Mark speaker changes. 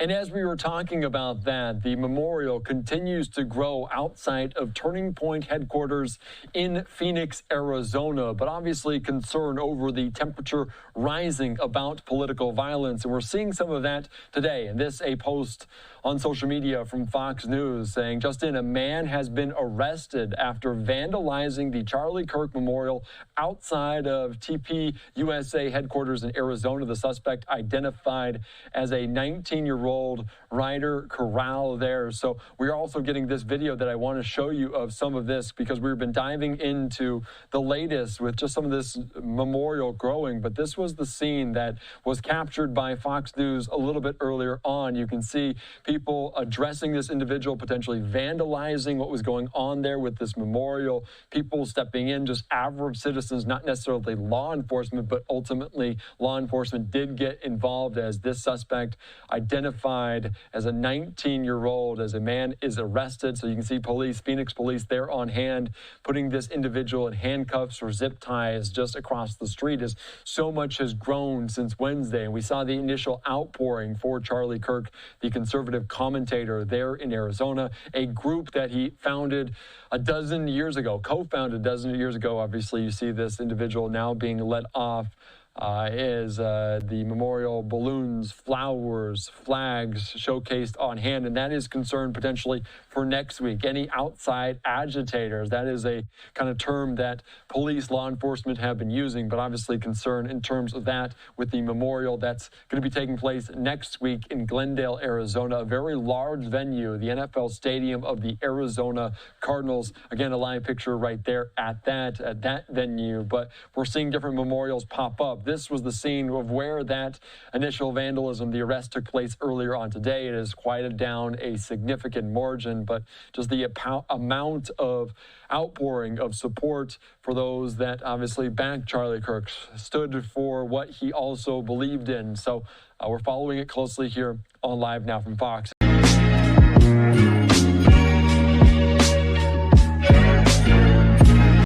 Speaker 1: And as we were talking about that, the memorial continues to grow outside of Turning Point headquarters in Phoenix, Arizona, but obviously concern over the temperature rising about political violence. And we're seeing some of that today. And this, a post on social media from Fox News saying, just in, a man has been arrested after vandalizing the Charlie Kirk Memorial outside of TP USA headquarters in Arizona. The suspect identified as a 19-year-old Ryder Corral there. So we're also getting this video that I want to show you of some of this, because we've been diving into the latest with just some of this memorial growing. But this was the scene that was captured by Fox News a little bit earlier on. You can see people addressing this individual, potentially vandalizing what was going on there with this memorial, people stepping in, just average citizens, not necessarily law enforcement, but ultimately law enforcement did get involved as this suspect, identified as a 19-year-old, as a man, is arrested. So you can see police, Phoenix police, there on hand, putting this individual in handcuffs or zip ties just across the street, as so much has grown since Wednesday. And we saw the initial outpouring for Charlie Kirk, the conservative commentator there in Arizona, a group that he founded a dozen years ago, co-founded a dozen years ago. Obviously, you see this individual now being let off is the memorial balloons, flowers, flags showcased on hand, and that is concerned potentially for next week. Any outside agitators, that is a kind of term that police, law enforcement have been using, but obviously concern in terms of that with the memorial that's going to be taking place next week in Glendale, Arizona, a very large venue, the NFL stadium of the Arizona Cardinals. Again, a live picture right there at that venue, but we're seeing different memorials pop up. This was the scene of where that initial vandalism, the arrest, took place earlier on today. It has quieted down a significant margin, but just the amount of outpouring of support for those that obviously backed Charlie Kirk, stood for what he also believed in. So we're following it closely here on Live Now from Fox.